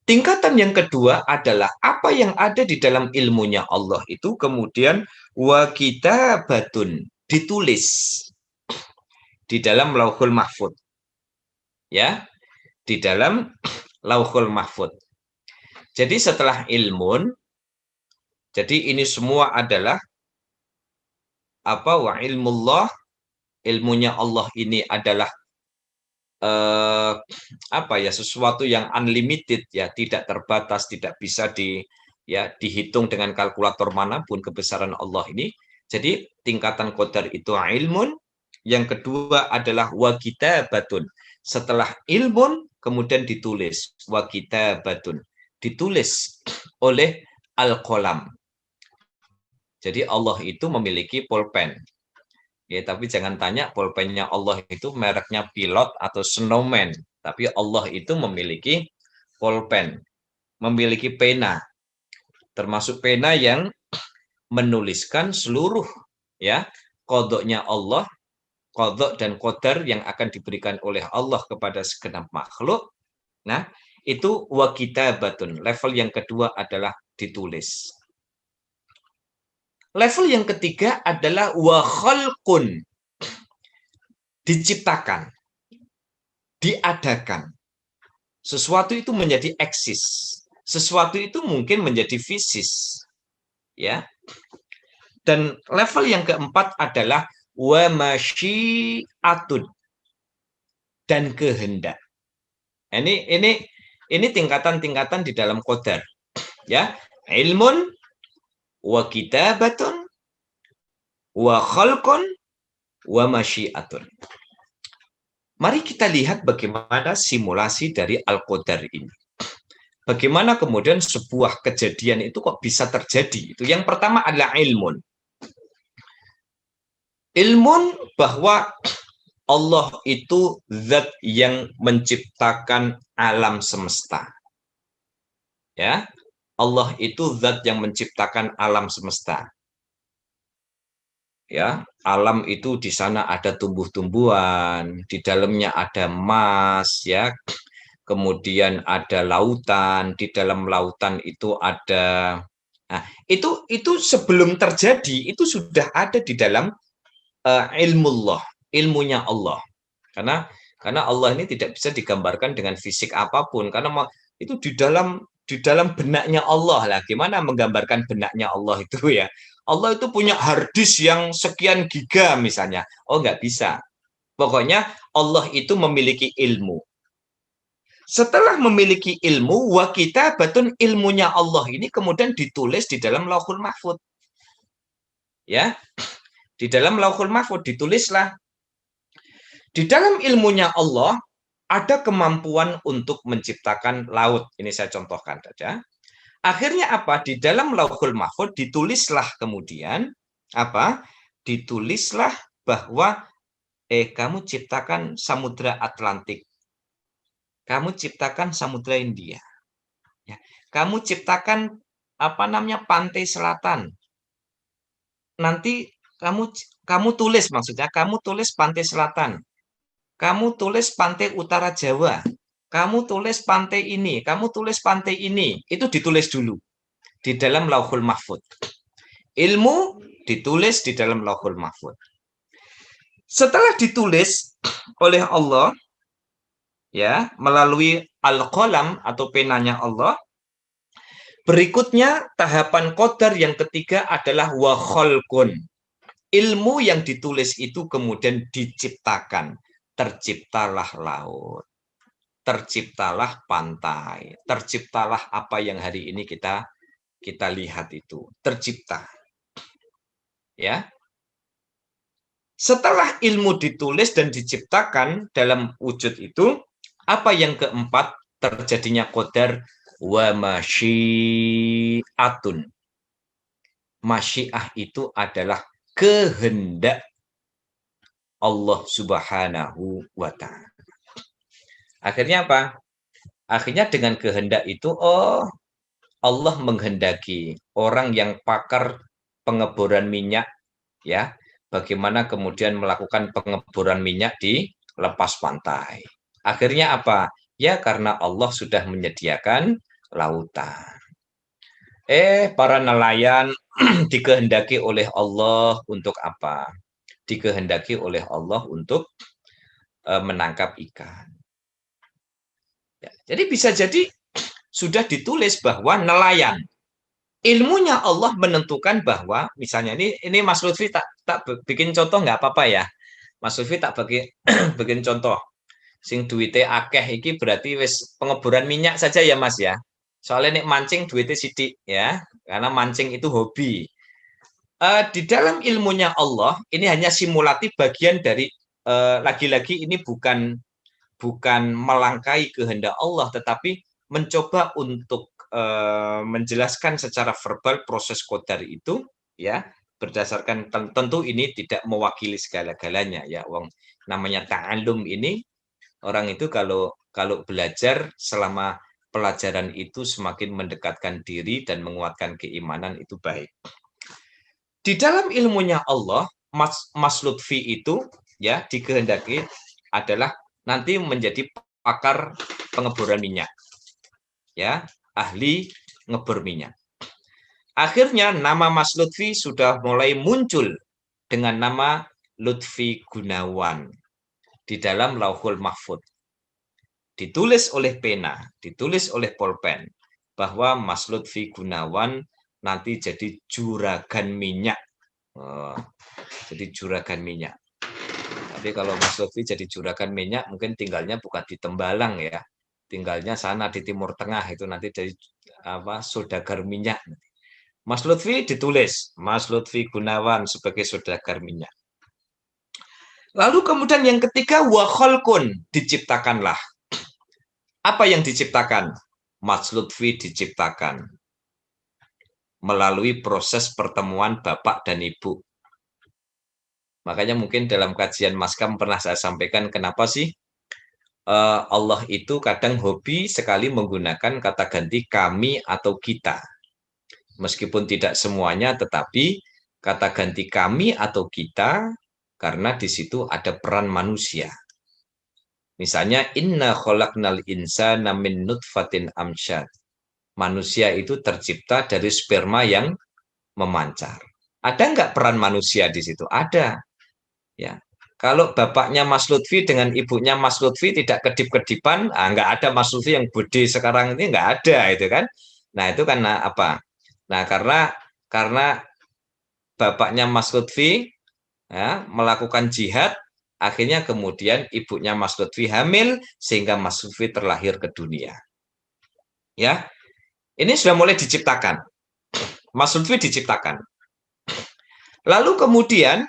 Tingkatan yang kedua adalah apa yang ada di dalam ilmunya Allah itu kemudian wa kitabatun, ditulis di dalam Lauhul Mahfuz. Ya, di dalam Lauhul Mahfuz. Jadi setelah ilmun, jadi ini semua adalah apa? Wa ilmullah, ilmunya Allah ini adalah apa ya, sesuatu yang unlimited ya, tidak terbatas, tidak bisa dihitung dengan kalkulator manapun kebesaran Allah ini. Jadi tingkatan qadar itu ilmun, yang kedua adalah wa kitabatun. Setelah ilmun kemudian ditulis, wa kitabatun, ditulis oleh al-qalam. Jadi Allah itu memiliki pulpen. Ya, tapi jangan tanya pulpennya Allah itu mereknya Pilot atau Snowman. Tapi Allah itu memiliki pulpen, memiliki pena, termasuk pena yang menuliskan seluruh ya kodoknya Allah, kodok dan qadar yang akan diberikan oleh Allah kepada segenap makhluk. Nah, itu wa kitabatun. Level yang kedua adalah ditulis. Level yang ketiga adalah wa khalqun. Diciptakan, diadakan. Sesuatu itu menjadi eksis. Sesuatu itu mungkin menjadi fisis. Ya. Dan level yang keempat adalah wa masyiatun, dan kehendak. Ini tingkatan-tingkatan di dalam qadar. Ya, ilmun, wa kitabatun, wa khalqun, wa masyiatun. Mari kita lihat bagaimana simulasi dari Al-Qadar ini. Bagaimana kemudian sebuah kejadian itu kok bisa terjadi. Itu yang pertama adalah ilmun. Ilmun bahwa Allah itu zat yang menciptakan alam semesta. Ya, Allah itu zat yang menciptakan alam semesta. Ya, alam itu di sana ada tumbuh-tumbuhan, di dalamnya ada emas, ya. Kemudian ada lautan, di dalam lautan itu ada. Nah, itu sebelum terjadi itu sudah ada di dalam ilmullah, ilmunya Allah. Karena Allah ini tidak bisa digambarkan dengan fisik apapun, karena itu di dalam benaknya Allah lah. Gimana menggambarkan benaknya Allah itu ya? Allah itu punya harddisk yang sekian giga misalnya. Oh, nggak bisa. Pokoknya Allah itu memiliki ilmu. Setelah memiliki ilmu, wa kitabatun, ilmunya Allah ini kemudian ditulis di dalam Lauhul Mahfuz. Ya. Di dalam Lauhul Mahfuz ditulislah. Di dalam ilmunya Allah ada kemampuan untuk menciptakan laut. Ini saya contohkan saja. Akhirnya apa? Di dalam Lauhul Mahfuz ditulislah kemudian apa? Ditulislah bahwa kamu ciptakan Samudra Atlantik. Kamu ciptakan Samudra India. Ya. Kamu ciptakan pantai selatan. Nanti kamu tulis, maksudnya kamu tulis pantai selatan. Kamu tulis pantai utara Jawa. Kamu tulis pantai ini, kamu tulis pantai ini. Itu ditulis dulu di dalam Lauhul Mahfuz. Ilmu ditulis di dalam Lauhul Mahfuz. Setelah ditulis oleh Allah, ya, melalui Al-Qalam atau penanya Allah, berikutnya tahapan qadar yang ketiga adalah wa khalqun. Ilmu yang ditulis itu kemudian diciptakan. Terciptalah laut, terciptalah pantai, terciptalah apa yang hari ini kita lihat itu, tercipta. Ya. Setelah ilmu ditulis dan diciptakan dalam wujud itu, apa yang keempat terjadinya qadar wa masyiatun. Masyiah itu adalah kehendak Allah Subhanahu wa ta'ala. Akhirnya apa? Akhirnya dengan kehendak itu, Allah menghendaki orang yang pakar pengeboran minyak, ya, bagaimana kemudian melakukan pengeboran minyak di lepas pantai. Akhirnya apa? Ya, karena Allah sudah menyediakan lautan. Para nelayan dikehendaki oleh Allah untuk apa? Dikehendaki oleh Allah untuk menangkap ikan. Ya, jadi bisa jadi sudah ditulis bahwa nelayan, ilmunya Allah menentukan bahwa misalnya ini Mas Lutfi tak bikin contoh nggak apa-apa ya. Mas Lutfi tak bikin contoh. Sing duwite akeh iki berarti wis pengeboran minyak saja ya Mas ya. Soalnya nek mancing duitnya sidik ya, karena mancing itu hobi. Di dalam ilmunya Allah ini hanya simulatif bagian dari lagi-lagi ini bukan melangkai kehendak Allah, tetapi mencoba untuk menjelaskan secara verbal proses qadar itu, ya, berdasarkan tentu ini tidak mewakili segala-galanya ya, wong namanya ta'allum ini orang itu kalau kalau belajar selama pelajaran itu semakin mendekatkan diri dan menguatkan keimanan itu baik. Di dalam ilmunya Allah, Mas Lutfi itu ya dikehendaki adalah nanti menjadi pakar pengeboran minyak. Ya, ahli ngebor minyak. Akhirnya nama Mas Lutfi sudah mulai muncul dengan nama Lutfi Gunawan di dalam Lauhul Mahfud. Ditulis oleh pena, ditulis oleh pulpen bahwa Mas Lutfi Gunawan nanti jadi juragan minyak. Jadi juragan minyak. Tapi kalau Mas Lutfi jadi juragan minyak mungkin tinggalnya bukan di Tembalang ya. Tinggalnya sana di Timur Tengah itu nanti jadi saudagar minyak. Mas Lutfi ditulis, Mas Lutfi Gunawan sebagai saudagar minyak. Lalu kemudian yang ketiga, wa khalqun, diciptakanlah. Apa yang diciptakan? Mas Lutfi diciptakan melalui proses pertemuan Bapak dan Ibu. Makanya mungkin dalam kajian Maskam pernah saya sampaikan kenapa sih Allah itu kadang hobi sekali menggunakan kata ganti kami atau kita. Meskipun tidak semuanya, tetapi kata ganti kami atau kita karena di situ ada peran manusia. Misalnya inna khalaqnal insana min nutfatin amsyad. Manusia itu tercipta dari sperma yang memancar. Ada nggak peran manusia di situ? Ada. Ya. Kalau bapaknya Mas Lutfi dengan ibunya Mas Lutfi tidak kedip-kedipan, nggak ada Mas Lutfi yang bude sekarang ini nggak ada itu kan. Nah itu karena apa? Nah karena bapaknya Mas Lutfi ya, melakukan jihad, akhirnya kemudian ibunya Mas Lutfi hamil sehingga Mas Lutfi terlahir ke dunia. Ya, ini sudah mulai diciptakan. Mas Lutfi diciptakan. Lalu kemudian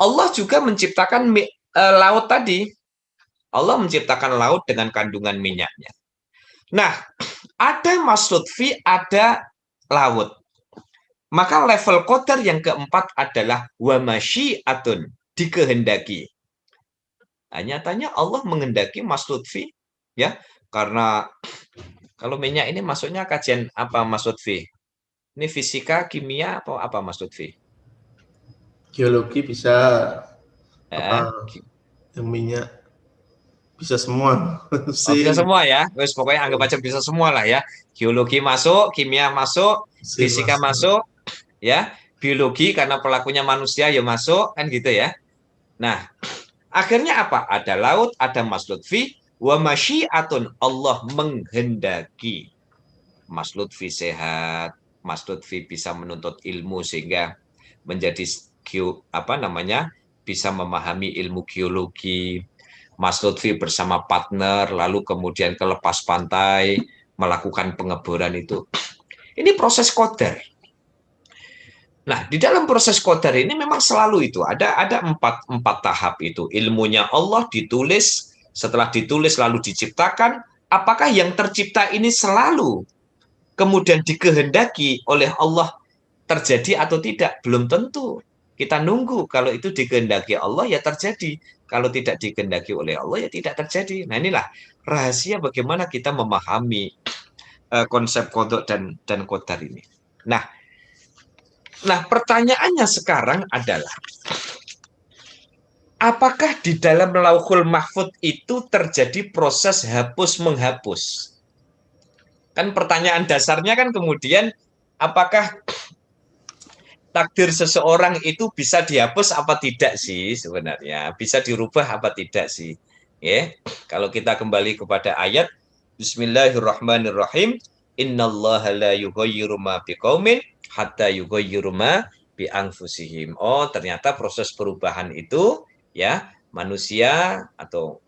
Allah juga menciptakan laut tadi. Allah menciptakan laut dengan kandungan minyaknya. Nah, ada Mas Lutfi, ada laut. Maka level qadar yang keempat adalah wa masyiatun, dikehendaki. Nah, nyatanya Allah menghendaki Mas Lutfi ya, karena kalau minyak ini masuknya kajian apa Mas Lutfi? Ini fisika, kimia atau apa Mas Lutfi? Geologi bisa, apa yang minyak bisa semua. Oh, bisa semua ya. Terus pokoknya anggap aja bisa semua lah ya. Geologi masuk, kimia masuk, fisika masuk, ya. Biologi karena pelakunya manusia ya masuk kan gitu ya. Nah, akhirnya apa? Ada laut, ada Mas Lutfi, wa masyiatun, Allah menghendaki Mas Lutfi sehat, Mas Lutfi bisa menuntut ilmu sehingga menjadi bisa memahami ilmu geologi. Mas Lutfi bersama partner lalu kemudian ke lepas pantai melakukan pengeboran itu. Ini proses qadar. Nah, di dalam proses qadar ini memang selalu itu ada empat tahap itu. Ilmunya Allah ditulis, setelah ditulis lalu diciptakan. Apakah yang tercipta ini selalu kemudian dikehendaki oleh Allah terjadi atau tidak? Belum tentu. Kita nunggu kalau itu dikehendaki Allah ya terjadi. Kalau tidak dikehendaki oleh Allah ya tidak terjadi. Nah, inilah rahasia bagaimana kita memahami konsep qada dan qadar ini. Nah, pertanyaannya sekarang adalah apakah di dalam Lauhul Mahfud itu terjadi proses hapus-menghapus? Kan pertanyaan dasarnya kan kemudian apakah takdir seseorang itu bisa dihapus apa tidak sih sebenarnya? Bisa dirubah apa tidak sih? Ya, kalau kita kembali kepada ayat Bismillahirrahmanirrahim, innallaha la yughayyiru ma biqaumin hatta yughayyiru ma bi anfusihim. Oh, ternyata proses perubahan itu ya manusia atau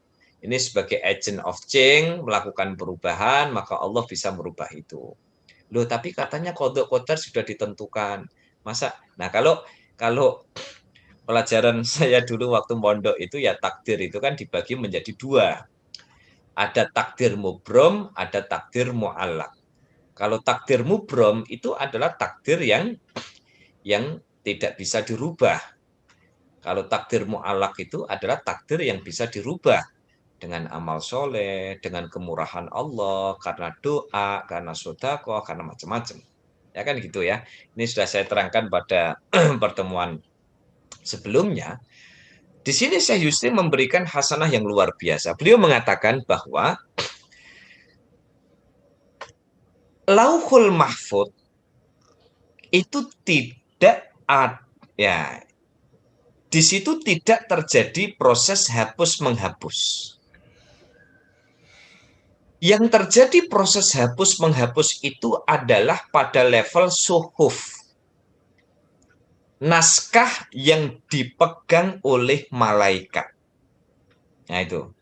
ini sebagai agent of change, melakukan perubahan, maka Allah bisa merubah itu. Loh, tapi katanya qadha qadar sudah ditentukan. Masa? Nah, kalau pelajaran saya dulu waktu mondok itu ya takdir itu kan dibagi menjadi dua. Ada takdir mubrom, ada takdir mu'allak. Kalau takdir mubrom itu adalah takdir yang tidak bisa dirubah. Kalau takdir mu'allak itu adalah takdir yang bisa dirubah dengan amal soleh, dengan kemurahan Allah, karena doa, karena sodako, karena macam-macam. Ya kan gitu ya. Ini sudah saya terangkan pada pertemuan sebelumnya. Di sini Syekh Yusri memberikan hasanah yang luar biasa. Beliau mengatakan bahwa Lauhul Mahfud itu tidak ada, ya, di situ tidak terjadi proses hapus menghapus. Yang terjadi proses hapus menghapus itu adalah pada level suhuf, naskah yang dipegang oleh malaikat. Nah itu.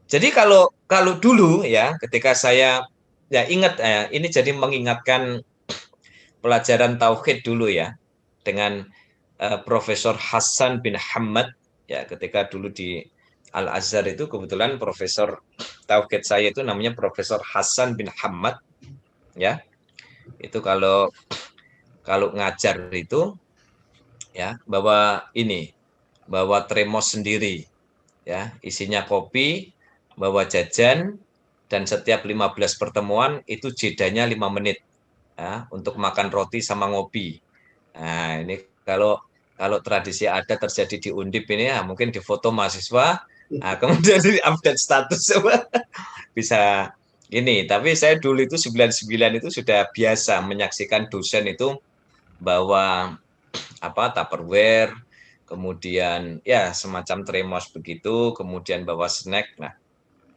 Jadi kalau dulu ya, ketika saya ya ingat ini jadi mengingatkan pelajaran tauhid dulu ya dengan Profesor Hasan bin Hamad ya, ketika dulu di Al Azhar itu kebetulan profesor tauhid saya itu namanya Profesor Hasan bin Hamad ya. Itu kalau ngajar itu ya bawa termos sendiri ya, isinya kopi, bawa jajan, dan setiap 15 pertemuan itu jedanya 5 menit ya, untuk makan roti sama ngopi. Nah, ini kalau tradisi ada terjadi di Undip ini ya, mungkin di foto mahasiswa, nah, kemudian di update status bisa ini. Tapi saya dulu itu 99 itu sudah biasa menyaksikan dosen itu bawa Tupperware, kemudian ya semacam termos begitu, kemudian bawa snack. Nah,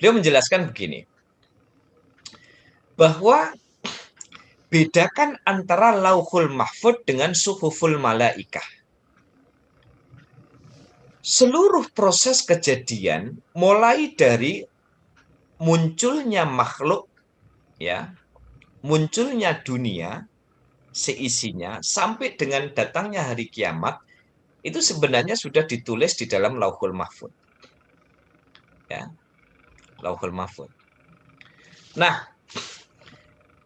beliau menjelaskan begini, bahwa bedakan antara lauhul mahfud dengan suhuful malaikah. Seluruh proses kejadian mulai dari munculnya makhluk ya, munculnya dunia seisinya sampai dengan datangnya hari kiamat itu sebenarnya sudah ditulis di dalam lauhul mahfud. Ya. Lauhul mahfud. Nah,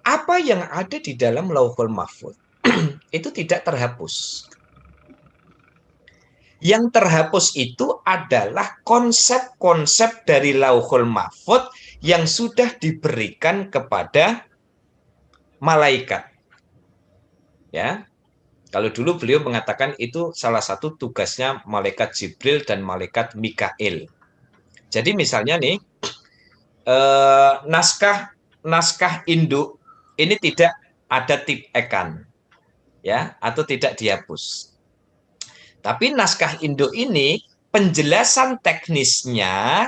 apa yang ada di dalam lauhul mahfud itu tidak terhapus. Yang terhapus itu adalah konsep-konsep dari lauhul mahfud yang sudah diberikan kepada malaikat. Ya. Kalau dulu beliau mengatakan itu salah satu tugasnya malaikat Jibril dan malaikat Mikail. Jadi misalnya nih, naskah induk ini tidak ada tipekan, ya, atau tidak dihapus. Tapi naskah induk ini penjelasan teknisnya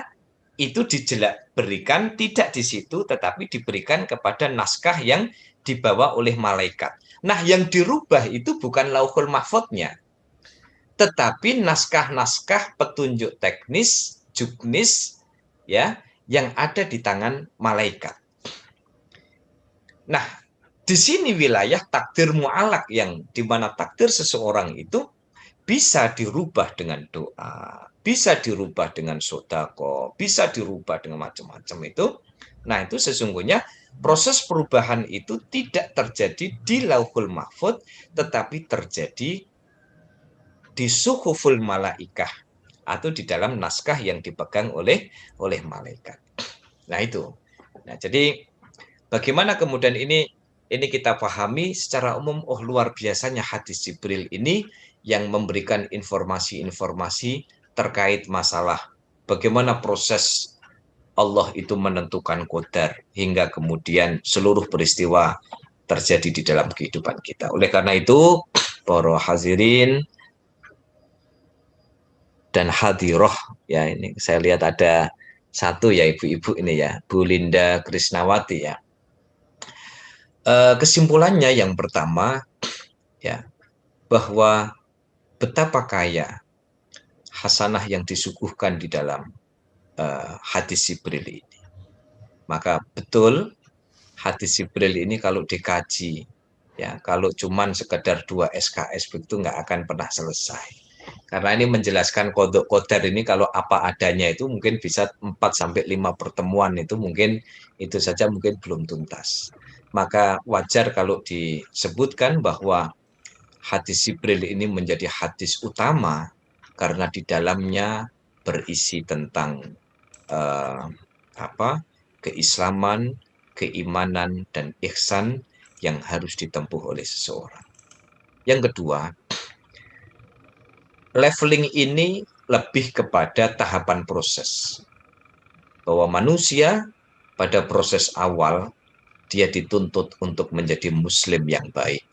itu diberikan tidak di situ, tetapi diberikan kepada naskah yang dibawa oleh malaikat. Nah, yang dirubah itu bukan lauhul mahfudnya, tetapi naskah-naskah petunjuk teknis, juknis, ya, yang ada di tangan malaikat. Nah, di sini wilayah takdir mu'alak, yang dimana takdir seseorang itu bisa dirubah dengan doa, bisa dirubah dengan sodako, bisa dirubah dengan macam-macam itu. Nah, itu sesungguhnya proses perubahan itu tidak terjadi di lauhul mahfud, tetapi terjadi di suhuful malaikah, atau di dalam naskah yang dipegang oleh malaikat. Nah, itu. Nah, jadi bagaimana kemudian ini kita pahami secara umum, oh luar biasanya hadis Jibril ini yang memberikan informasi-informasi terkait masalah bagaimana proses Allah itu menentukan qadar hingga kemudian seluruh peristiwa terjadi di dalam kehidupan kita. Oleh karena itu, para hadirin dan hadiroh, ya, ini saya lihat ada satu ya ibu-ibu ini ya, Bu Linda Krisnawati ya. Kesimpulannya yang pertama ya, bahwa betapa kaya hasanah yang disuguhkan di dalam hadis Jibril ini. Maka betul hadis Jibril ini kalau dikaji, ya kalau cuman sekedar 2 SKS begitu nggak akan pernah selesai. Karena ini menjelaskan kodok kodar ini kalau apa adanya itu mungkin bisa 4-5 pertemuan itu mungkin itu saja mungkin belum tuntas. Maka wajar kalau disebutkan bahwa hadis Jibril ini menjadi hadis utama karena di dalamnya berisi tentang keislaman, keimanan, dan ihsan yang harus ditempuh oleh seseorang. Yang kedua, leveling ini lebih kepada tahapan proses. Bahwa manusia pada proses awal, dia dituntut untuk menjadi muslim yang baik.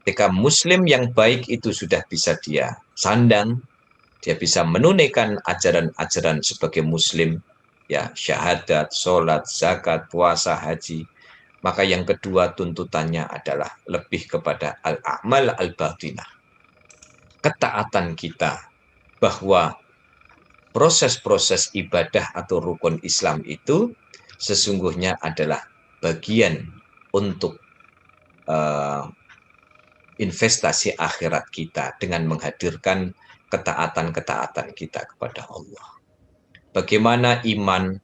Ketika muslim yang baik itu sudah bisa dia sandang, dia bisa menunaikan ajaran-ajaran sebagai muslim, ya syahadat, sholat, zakat, puasa, haji. Maka yang kedua tuntutannya adalah lebih kepada al-a'mal al-batinah. Ketaatan kita bahwa proses-proses ibadah atau rukun Islam itu sesungguhnya adalah bagian untuk investasi akhirat kita dengan menghadirkan ketaatan-ketaatan kita kepada Allah. Bagaimana iman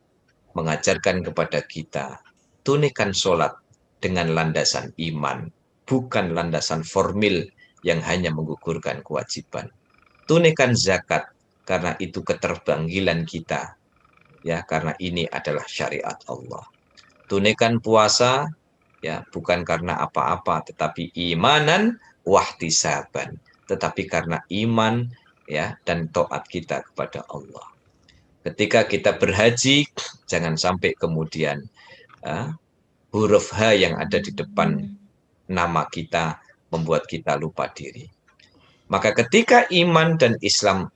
mengajarkan kepada kita tunaikan sholat dengan landasan iman, bukan landasan formil yang hanya menggugurkan kewajiban. Tunaikan zakat karena itu keterpanggilan kita, ya karena ini adalah syariat Allah. Tunaikan puasa, ya bukan karena apa-apa, tetapi imanan wahtisaban, tetapi karena iman, ya dan taat kita kepada Allah. Ketika kita berhaji, jangan sampai kemudian huruf H yang ada di depan nama kita membuat kita lupa diri. Maka ketika iman dan Islam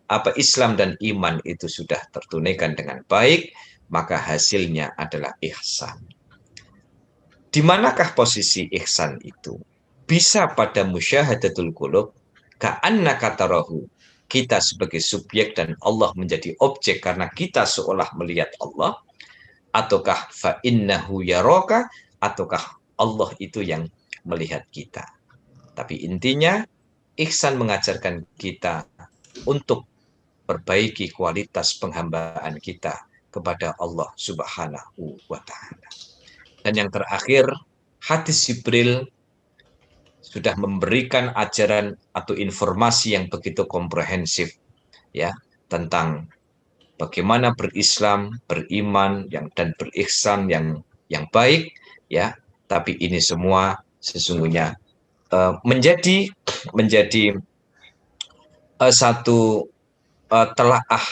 dan iman itu sudah tertunaikan dengan baik, maka hasilnya adalah ihsan. Di manakah posisi ihsan itu? Bisa pada musyahadatul qulub, ka'annaka tarahu. Kita sebagai subjek dan Allah menjadi objek karena kita seolah melihat Allah, ataukah fa innahu yaraka, ataukah Allah itu yang melihat kita. Tapi intinya ihsan mengajarkan kita untuk perbaiki kualitas penghambaan kita kepada Allah Subhanahu wa taala. Dan yang terakhir, hadis Jibril sudah memberikan ajaran atau informasi yang begitu komprehensif, ya, tentang bagaimana berislam, beriman dan berihsan yang baik, ya. Tapi ini semua sesungguhnya menjadi satu telaah,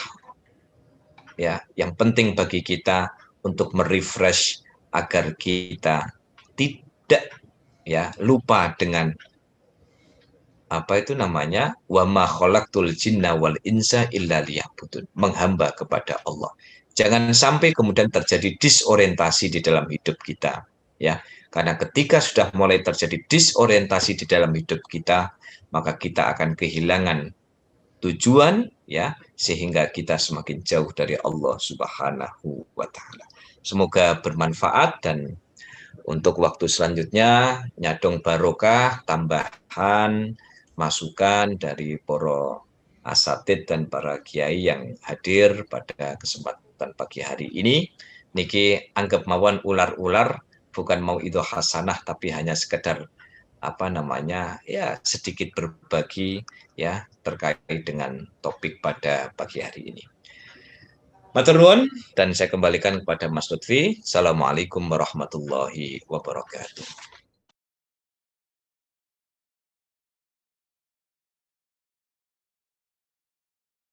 ya, yang penting bagi kita untuk merefresh agar kita tidak, ya, lupa dengan apa itu namanya wa ma khalaqtul jinna wal insa illa liya'budun, menghamba kepada Allah. Jangan sampai kemudian terjadi disorientasi di dalam hidup kita, ya. Karena ketika sudah mulai terjadi disorientasi di dalam hidup kita, maka kita akan kehilangan tujuan, ya, sehingga kita semakin jauh dari Allah Subhanahu wa taala. Semoga bermanfaat, dan untuk waktu selanjutnya nyadong barokah, tambahan masukan dari para asatid dan para kiai yang hadir pada kesempatan pagi hari ini. Niki anggap mawon ular-ular, bukan mau itu hasanah, tapi hanya sekedar ya sedikit berbagi, ya, terkait dengan topik pada pagi hari ini. Matur nuwun, dan saya kembalikan kepada Mas Lutfi. Assalamualaikum warahmatullahi wabarakatuh.